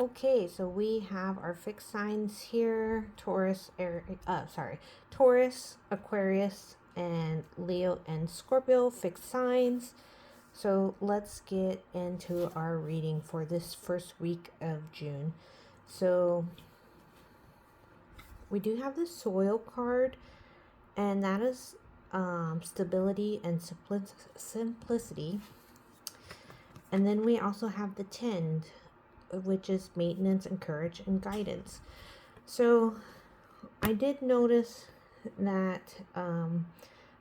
Okay, so we have our fixed signs here: Taurus, Aquarius, and Leo and Scorpio fixed signs. So let's get into our reading for this first week of June. So we do have the soil card, and that is stability and simplicity. And then we also have the 10, which is maintenance and courage and guidance. So I did notice that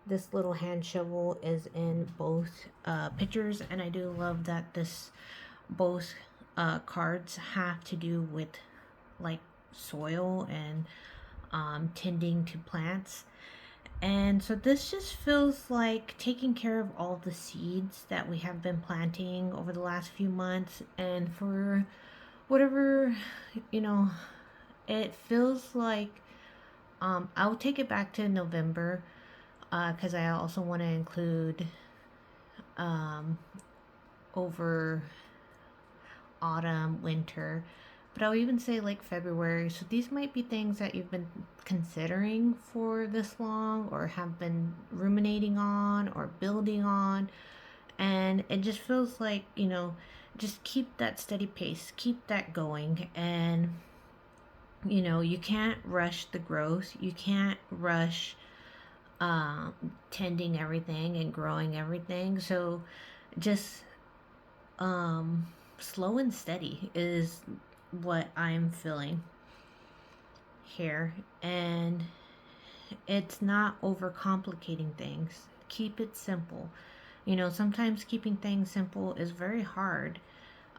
this little hand shovel is in both pictures, and I do love that both cards have to do with like soil and tending to plants. And so this just feels like taking care of all the seeds that we have been planting over the last few months. And for whatever, you know, it feels like I'll take it back to November because I also want to include um, over autumn, winter, but I'll even say like February. So these might be things that you've been considering for this long or have been ruminating on or building on. And it just feels like, just keep that steady pace, keep that going. And, you can't rush the growth. You can't rush tending everything and growing everything. So just slow and steady is what I'm feeling here. And it's not overcomplicating things. Keep it simple. Sometimes keeping things simple is very hard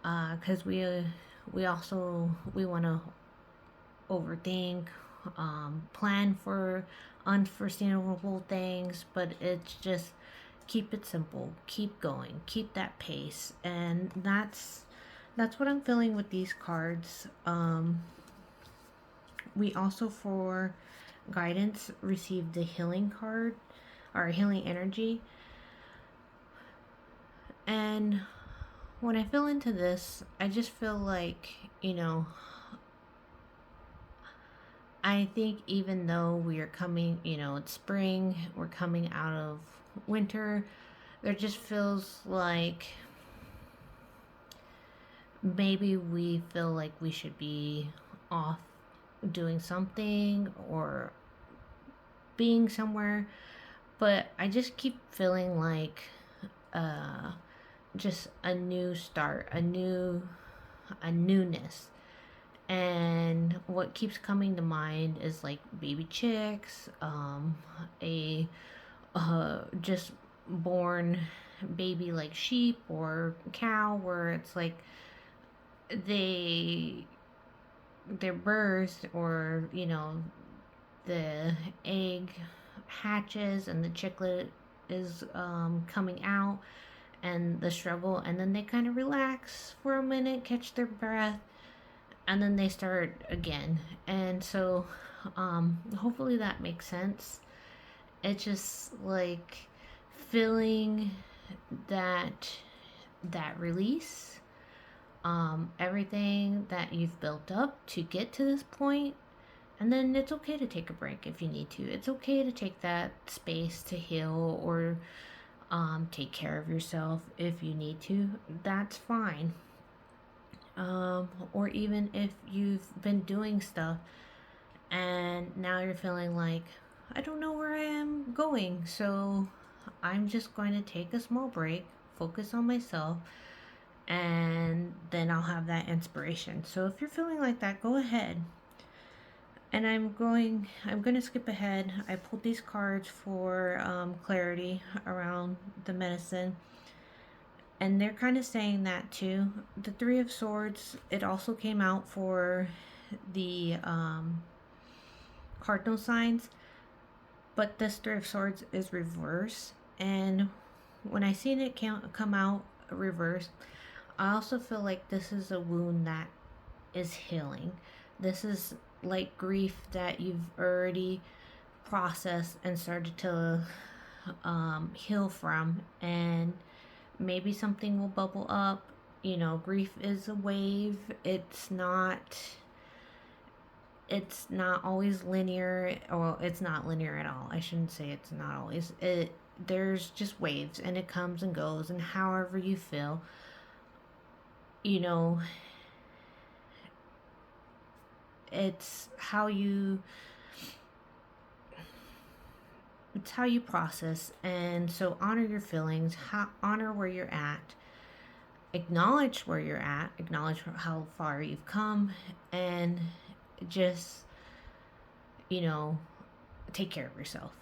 because we want to overthink, plan for unforeseeable things, but it's just keep it simple, keep going, keep that pace. And that's what I'm feeling with these cards. We also, for guidance, received the healing card, or healing energy. And when I feel into this, I just feel like, I think even though we are coming, it's spring, we're coming out of winter, there just feels like maybe we feel like we should be off doing something or being somewhere, but I just keep feeling like just a new start, a newness. And what keeps coming to mind is like baby chicks, a just born baby like sheep or cow, where it's like they're birthed, or the egg hatches and the chicklet is coming out, and the struggle, and then they kind of relax for a minute, catch their breath, and then they start again. And so hopefully that makes sense. It's just like feeling that release, everything that you've built up to get to this point. And then it's okay to take a break if you need to. It's okay to take that space to heal, or take care of yourself if you need to. That's fine. Or even if you've been doing stuff and now you're feeling like, I don't know where I am going, so I'm just going to take a small break, focus on myself, and then I'll have that inspiration. So if you're feeling like that, go ahead. And I'm going to skip ahead. I pulled these cards for clarity around the medicine. And they're kind of saying that too. The Three of Swords, it also came out for the cardinal signs. But this Three of Swords is reverse. And when I seen it come out reverse, I also feel like this is a wound that is healing. This is like grief that you've already processed and started to heal from. And maybe something will bubble up grief is a wave. It's not always linear, or it's not linear at all. I shouldn't say it's not always. There's just waves, and it comes and goes, and however you feel, you know, it's how you process. And so honor your feelings, honor where you're at, acknowledge where you're at, acknowledge how far you've come, and just, take care of yourself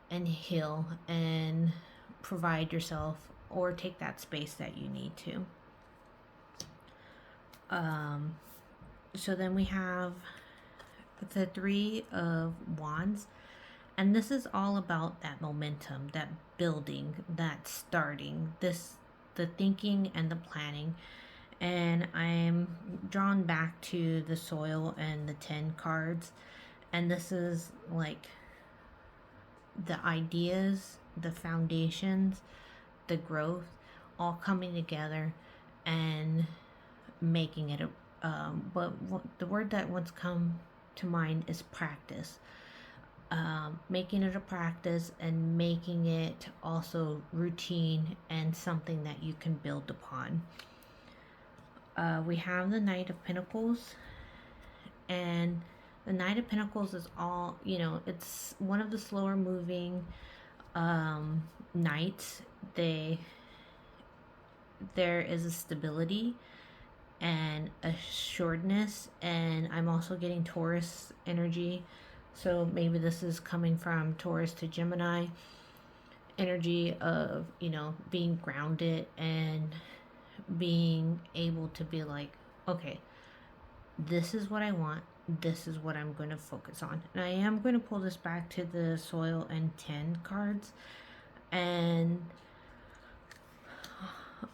and heal and provide yourself, or take that space that you need to. So then we have the Three of Wands, and this is all about that momentum, that building, that starting, the thinking and the planning. And I'm drawn back to the Soil and the 10 cards, and this is like the ideas, the foundations, the growth, all coming together and making it a but the word that once come to mind is practice. Making it a practice and making it also routine and something that you can build upon. We have the Knight of Pentacles, and the Knight of Pentacles is all, it's one of the slower moving knights. There is a stability and assuredness, and I'm also getting Taurus energy. So maybe this is coming from Taurus to Gemini energy of, being grounded and being able to be like, okay, this is what I want, this is what I'm going to focus on. And I am going to pull this back to the Soil and 10 cards, and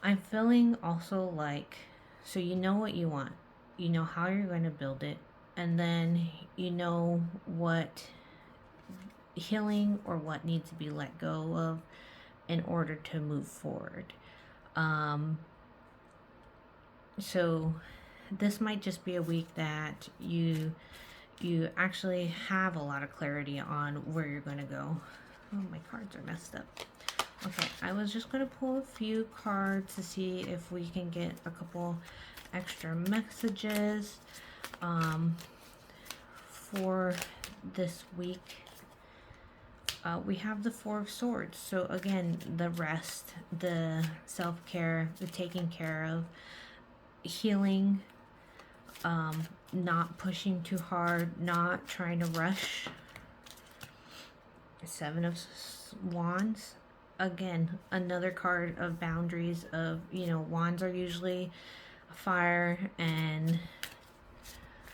I'm feeling also like, so you know what you want, you know how you're going to build it, and then you know what healing or what needs to be let go of in order to move forward. So this might just be a week that you actually have a lot of clarity on where you're going to go. Oh, my cards are messed up. Okay, I was just going to pull a few cards to see if we can get a couple extra messages for this week. We have the Four of Swords. So again, the rest, the self-care, the taking care of, healing, not pushing too hard, not trying to rush. Seven of Wands. Again, another card of boundaries of, wands are usually fire and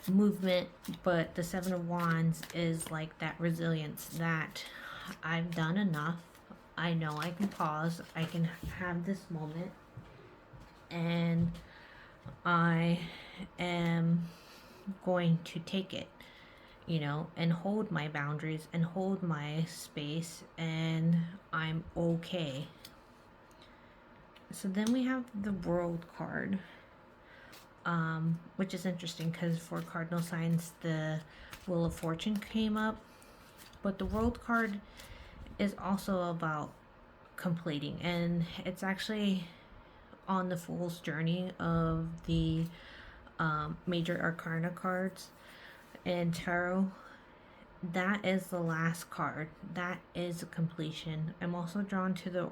movement, but the Seven of Wands is like that resilience, that I've done enough. I know I can pause. I can have this moment, and I am going to take it, and hold my boundaries and hold my space, and I'm okay. So then we have the World card, which is interesting because for cardinal signs, the Wheel of Fortune came up, but the World card is also about completing, and it's actually on the Fool's journey of the major arcana cards in tarot. That is the last card. That is a completion. I'm also drawn to the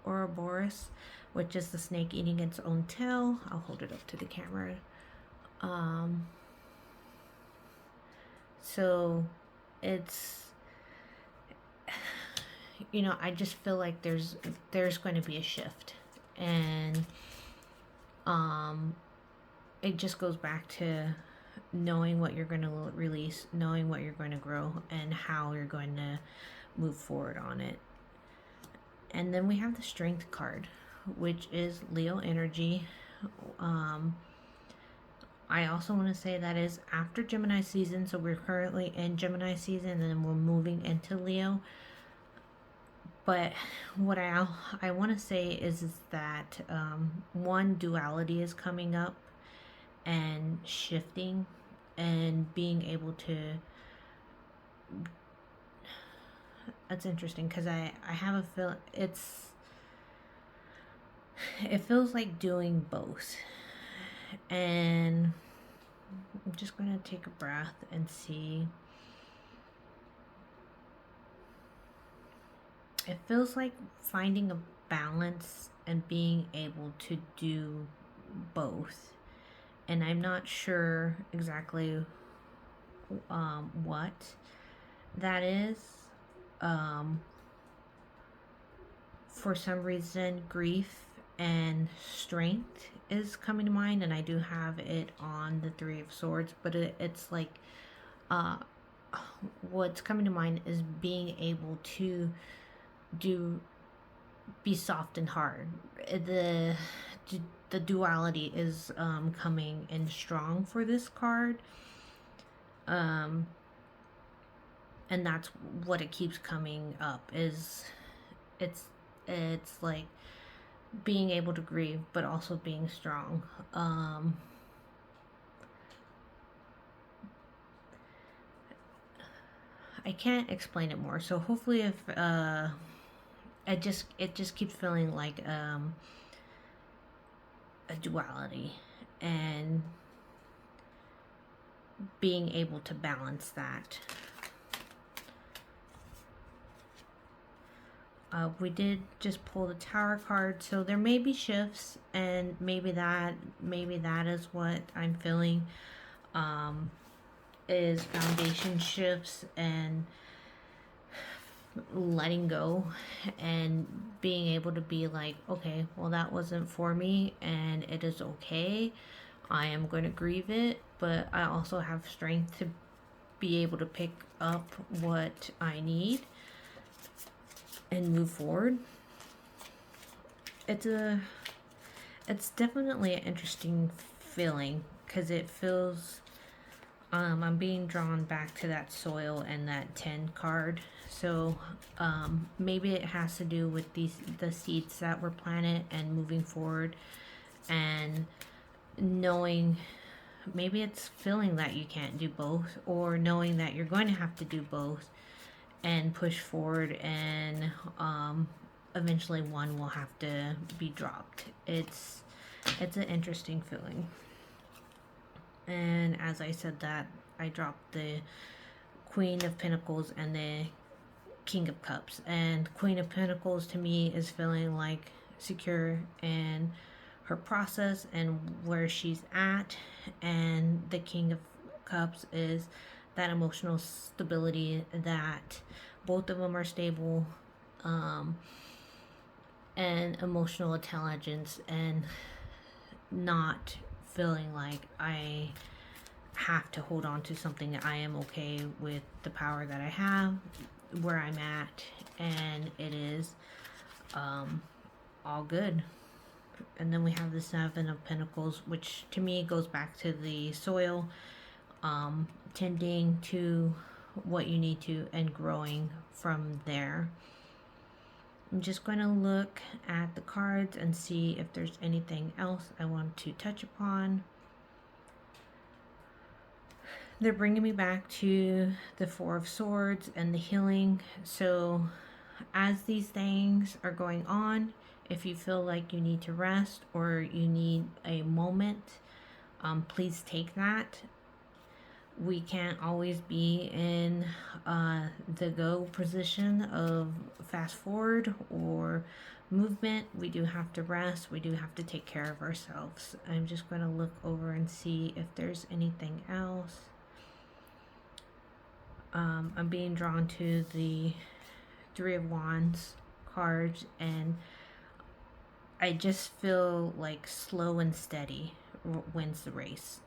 Ouroboros, which is the snake eating its own tail. I'll hold it up to the camera. So it's, I just feel like there's going to be a shift, and it just goes back to knowing what you're going to release, knowing what you're going to grow, and how you're going to move forward on it. And then we have the Strength card, which is Leo energy. I also want to say that is after Gemini season, so we're currently in Gemini season, and then we're moving into Leo. But what I want to say is that one, duality is coming up and shifting, and being able to. That's interesting because I have a feel it feels like doing both, and I'm just gonna take a breath and see. It feels like finding a balance and being able to do both, and I'm not sure exactly what that is. For some reason, grief and strength is coming to mind, and I do have it on the Three of Swords, but it's like uh, what's coming to mind is being able to be soft and hard. The duality is coming in strong for this card, and that's what it keeps coming up. Is it's like being able to grieve, but also being strong. I can't explain it more. So hopefully, if it just keeps feeling like a duality, and being able to balance that. We did just pull the Tower card, so there may be shifts, and maybe that is what I'm feeling. Is foundation shifts and letting go, and being able to be like, okay, well, that wasn't for me, and it is okay. I am going to grieve it, but I also have strength to be able to pick up what I need and move forward. It's definitely an interesting feeling, because it feels I'm being drawn back to that soil and that 10 card. So maybe it has to do with the seeds that were planted and moving forward, and knowing, maybe it's feeling that you can't do both, or knowing that you're going to have to do both and push forward, and eventually one will have to be dropped. It's an interesting feeling. And as I said that, I dropped the Queen of Pentacles and the King of Cups. And Queen of Pentacles to me is feeling like secure in her process and where she's at. And the King of Cups is that emotional stability, that both of them are stable, and emotional intelligence, and not feeling like I have to hold on to something. I am okay with the power that I have, where I'm at, and it is all good. And then we have the Seven of Pentacles, which to me goes back to the soil, tending to what you need to and growing from there. I'm just going to look at the cards and see if there's anything else I want to touch upon. They're bringing me back to the Four of Swords and the healing. So as these things are going on, if you feel like you need to rest or you need a moment, please take that. We can't always be in the go position of fast forward or movement. We do have to rest. We do have to take care of ourselves. I'm just going to look over and see if there's anything else. I'm being drawn to the Three of Wands cards, and I just feel like slow and steady wins the race.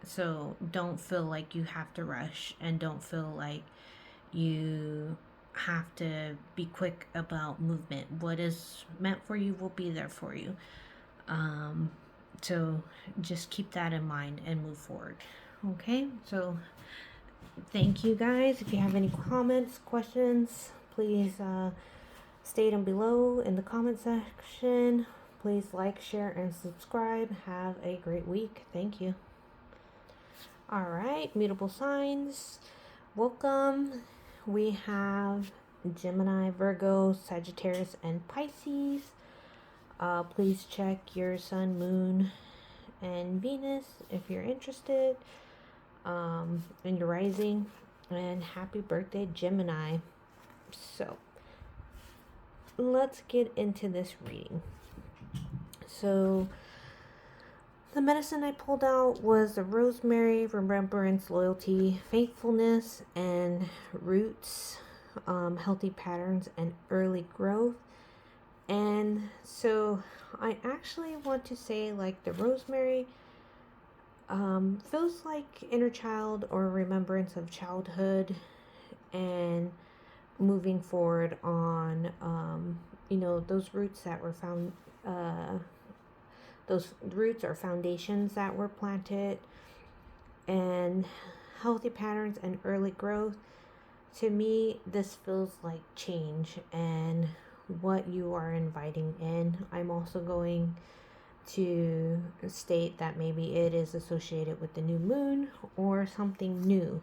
So don't feel like you have to rush, and don't feel like you have to be quick about movement. What is meant for you will be there for you. So just keep that in mind and move forward. Okay, so thank you guys. If you have any comments, questions, please State them below in the comment section. Please like, share, and subscribe. Have a great week. Thank you. All right, Mutable Signs. Welcome. We have Gemini, Virgo, Sagittarius, and Pisces. Please check your sun, moon, and Venus if you're interested. And your rising. And happy birthday, Gemini. So, let's get into this reading. So, the medicine I pulled out was the rosemary, remembrance, loyalty, faithfulness, and roots, healthy patterns, and early growth. And so I actually want to say, like, the rosemary feels like inner child or remembrance of childhood and moving forward on, those roots that were found, those roots or foundations that were planted, and healthy patterns and early growth. To me, this feels like change and what you are inviting in. I'm also going to state that maybe it is associated with the new moon or something new,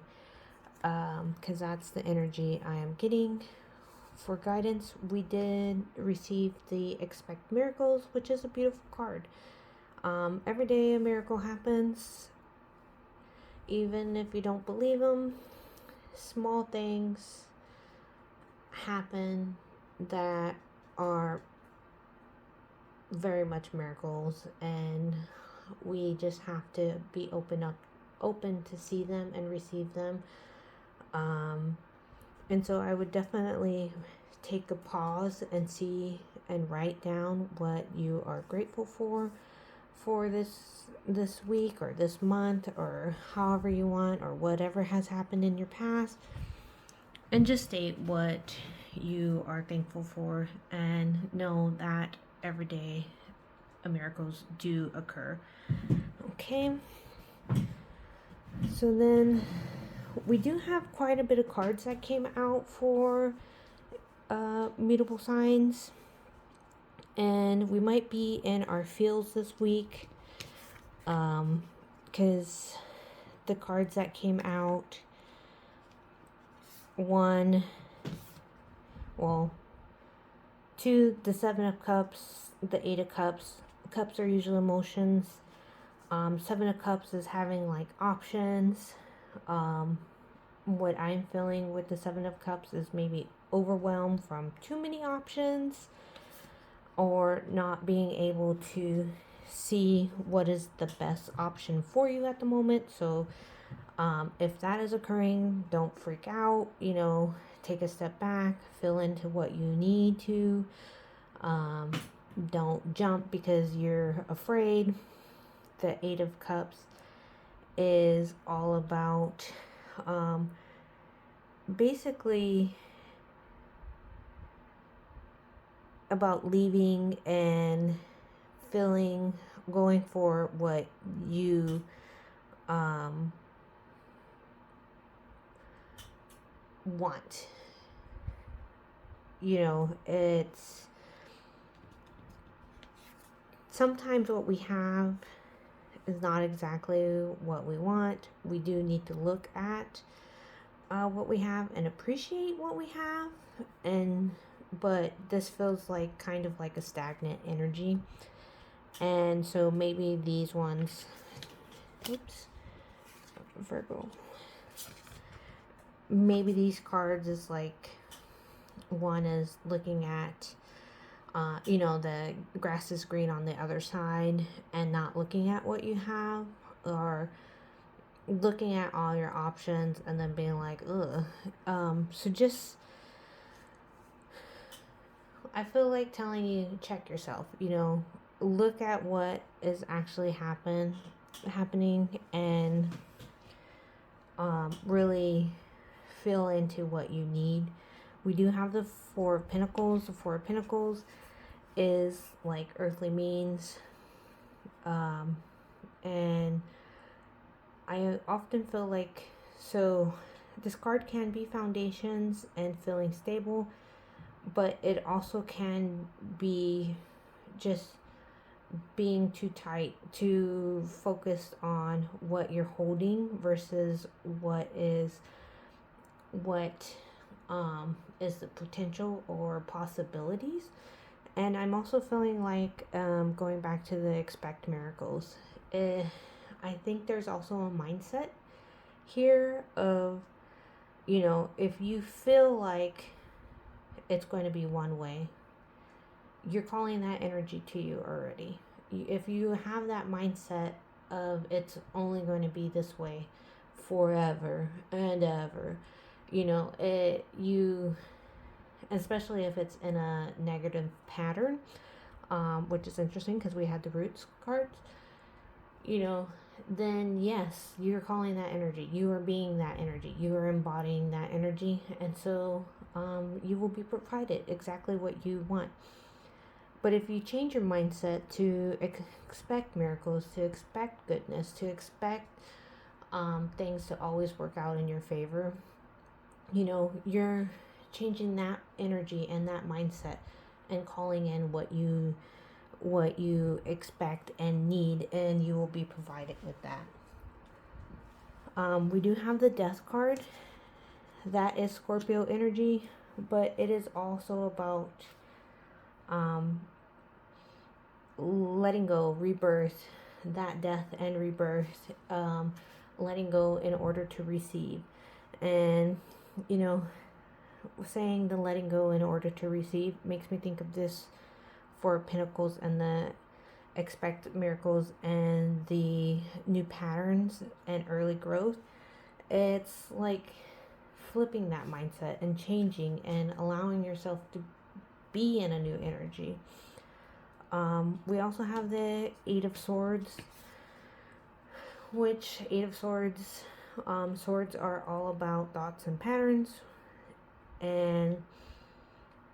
because that's the energy I am getting. For guidance, we did receive the Expect Miracles, which is a beautiful card. Every day a miracle happens, even if you don't believe them. Small things happen that are very much miracles, and we just have to be open to see them and receive them. And so I would definitely take a pause and see and write down what you are grateful for this week or this month, or however you want, or whatever has happened in your past, and just state what you are thankful for, and know that every day miracles do occur. Okay, so then we do have quite a bit of cards that came out for Mutable Signs, and we might be in our fields this week, because the cards that came out, two, the Seven of Cups, the Eight of Cups. Cups are usually emotions. Seven of Cups is having like options. What I'm feeling with the Seven of Cups is maybe overwhelmed from too many options, or not being able to see what is the best option for you at the moment. So if that is occurring, don't freak out. Take a step back, feel into what you need to. Don't jump because you're afraid. The Eight of Cups is all about basically about leaving and going for what you want. It's sometimes what we have is not exactly what we want. We do need to look at what we have and appreciate what we have, but this feels like kind of like a stagnant energy. And so maybe these ones, Virgo, maybe these cards is like, one is looking at the grass is green on the other side, and not looking at what you have, or looking at all your options and then being like, ugh. So just, I feel like telling you, check yourself, look at what is actually happening, and really feel into what you need. We do have the Four of Pentacles. The Four of Pentacles is like earthly means, and I often feel like, so this card can be foundations and feeling stable, but it also can be just being too tight, too focused on what you're holding versus what is the potential or possibilities. And I'm also feeling like, going back to the expect miracles, I think there's also a mindset here of, if you feel like it's going to be one way, you're calling that energy to you already. If you have that mindset of it's only going to be this way forever and ever, you, especially if it's in a negative pattern, which is interesting because we had the roots cards, then yes, you're calling that energy. You are being that energy. You are embodying that energy. And so you will be provided exactly what you want. But if you change your mindset to expect miracles, to expect goodness, to expect things to always work out in your favor, you're changing that energy and that mindset and calling in what you expect and need, and you will be provided with that. We do have the Death card. That is Scorpio energy, but it is also about letting go, rebirth, that death and rebirth, letting go in order to receive. And, saying the letting go in order to receive makes me think of this for Pentacles and the expect miracles and the new patterns and early growth. It's like flipping that mindset and changing and allowing yourself to be in a new energy. We also have the Eight of Swords, which Eight of Swords, swords are all about thoughts and patterns. And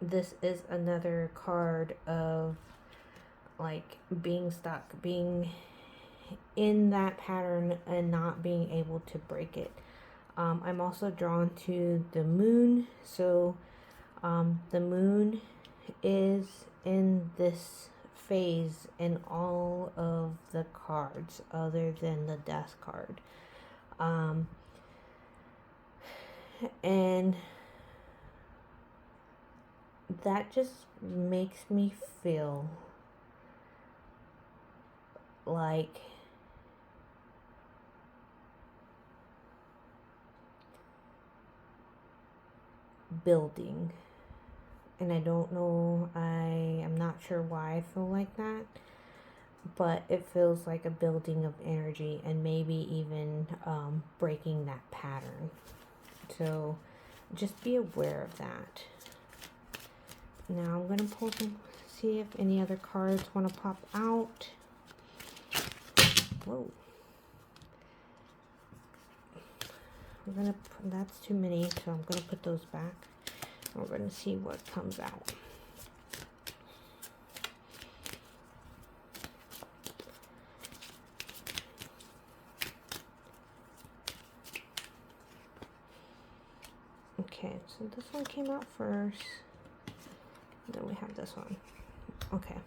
this is another card of like being stuck, being in that pattern and not being able to break it. I'm also drawn to the moon. So the moon is in this phase in all of the cards other than the Death card. And that just makes me feel like building. And I don't know, I am not sure why I feel like that, but it feels like a building of energy and maybe even breaking that pattern. So just be aware of that. Now I'm going to pull some, see if any other cards want to pop out. Whoa. That's too many, so I'm going to put those back. We're going to see what comes out. Okay, so this one came out first. Then we have this one. Okay.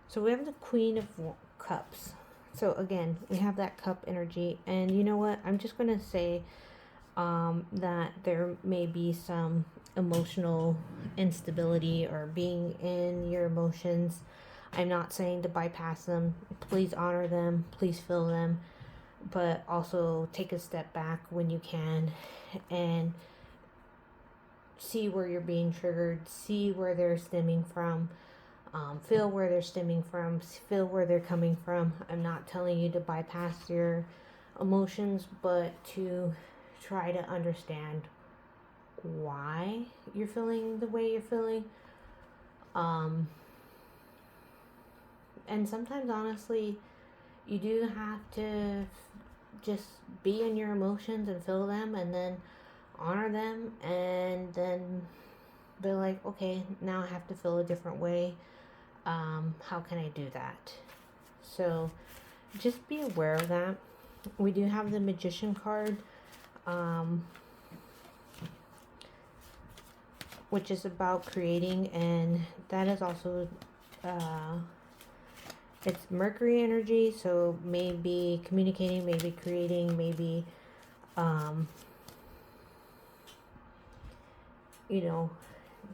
So we have the Queen of Cups. So again, we have that cup energy. And you know what? I'm just going to say that there may be some emotional instability or being in your emotions. I'm not saying to bypass them. Please honor them. Please feel them. But also take a step back when you can and see where you're being triggered. See where they're stemming from. Feel where they're stemming from. Feel where they're coming from. I'm not telling you to bypass your emotions, but to try to understand why you're feeling the way you're feeling. And sometimes, honestly, you do have to just be in your emotions and feel them and then honor them and then be like, okay, now I have to feel a different way. How can I do that? So just be aware of that. We do have the Magician card. which is about creating, and that is also it's Mercury energy, so maybe communicating, maybe creating, maybe you know,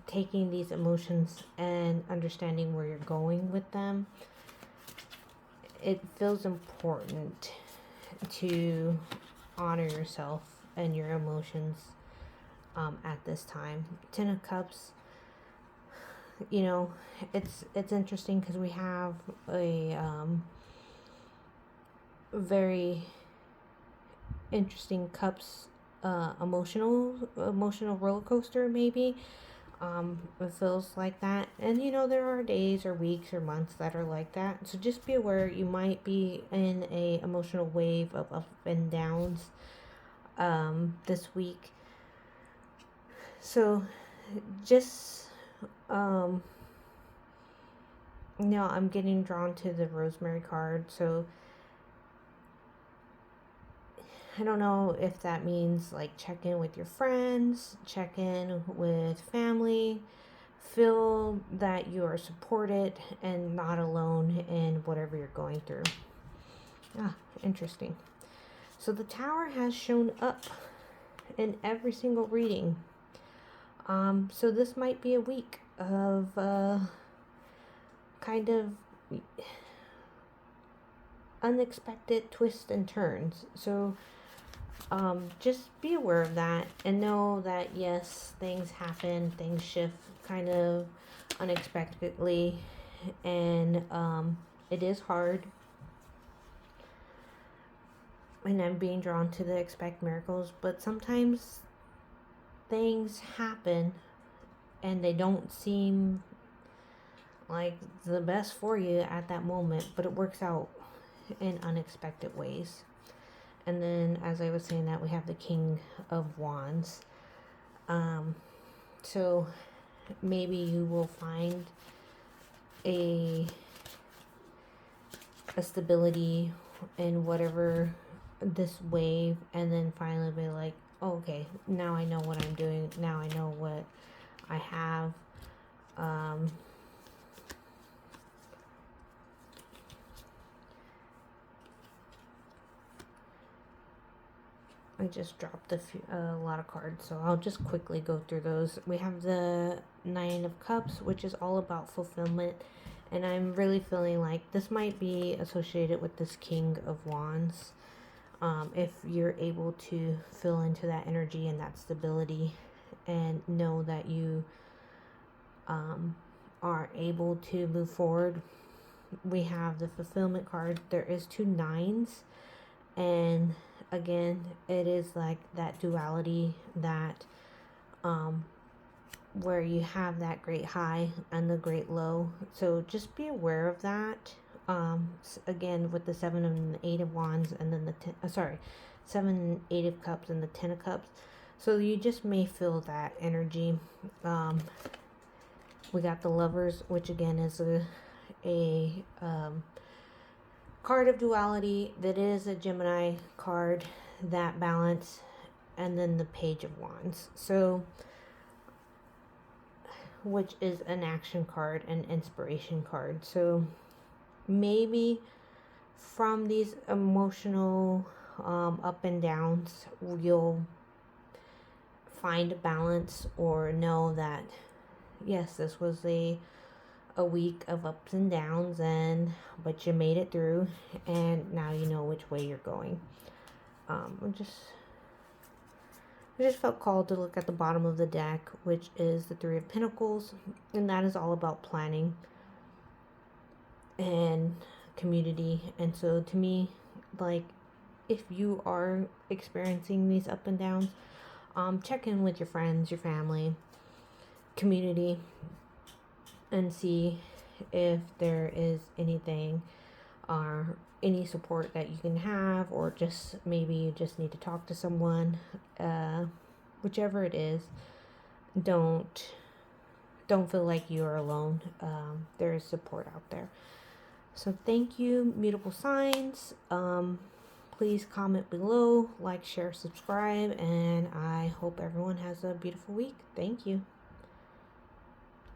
taking these emotions and understanding where you're going with them. It feels important to honor yourself and your emotions at this time. Ten of Cups, you know, it's interesting because we have a very interesting cups emotional roller coaster, maybe. It feels like that, and you know, there are days or weeks or months that are like that, so just be aware you might be in a emotional wave of up and downs this week. So just I'm getting drawn to the Rosemary card, so I don't know if that means like check in with your friends, check in with family, feel that you are supported and not alone in whatever you're going through. Interesting. So the Tower has shown up in every single reading. So this might be a week of kind of unexpected twists and turns. So just be aware of that and know that yes, things happen, things shift kind of unexpectedly, and it is hard. And I'm being drawn to the expect miracles, but sometimes things happen and they don't seem like the best for you at that moment, but it works out in unexpected ways. And then, as I was saying, that we have the King of Wands. So maybe you will find a stability in whatever this wave, and then finally be like, oh, okay, now I know what I'm doing. Now I know what I have. I just dropped a lot of cards, so I'll just quickly go through those. We have the Nine of Cups, which is all about fulfillment, and I'm really feeling like this might be associated with this King of Wands. If you're able to feel into that energy and that stability and know that you are able to move forward. We have the fulfillment card. There is 2 nines, and again, it is like that duality, that where you have that great high and the great low. So just be aware of that. Again, with the 7 and the 8 of Wands, and then the 7 and 8 of Cups and the 10 of Cups. So you just may feel that energy. We got the Lovers, which again is a card of duality. That is a Gemini card, that balance, and then the Page of Wands. So, which is an action card and inspiration card. So maybe from these emotional up and downs, you'll find a balance, or know that yes, this was a week of ups and downs, but you made it through, and now you know which way you're going. I just felt called to look at the bottom of the deck, which is the 3 of Pentacles, and that is all about planning and community. And so to me, like, if you are experiencing these up and downs, check in with your friends, your family, community, and see if there is anything or any support that you can have, or just maybe you just need to talk to someone. Whichever it is, don't feel like you are alone. There is support out there. So thank you, Mutable Signs. Please comment below, like, share, subscribe, and I hope everyone has a beautiful week. Thank you.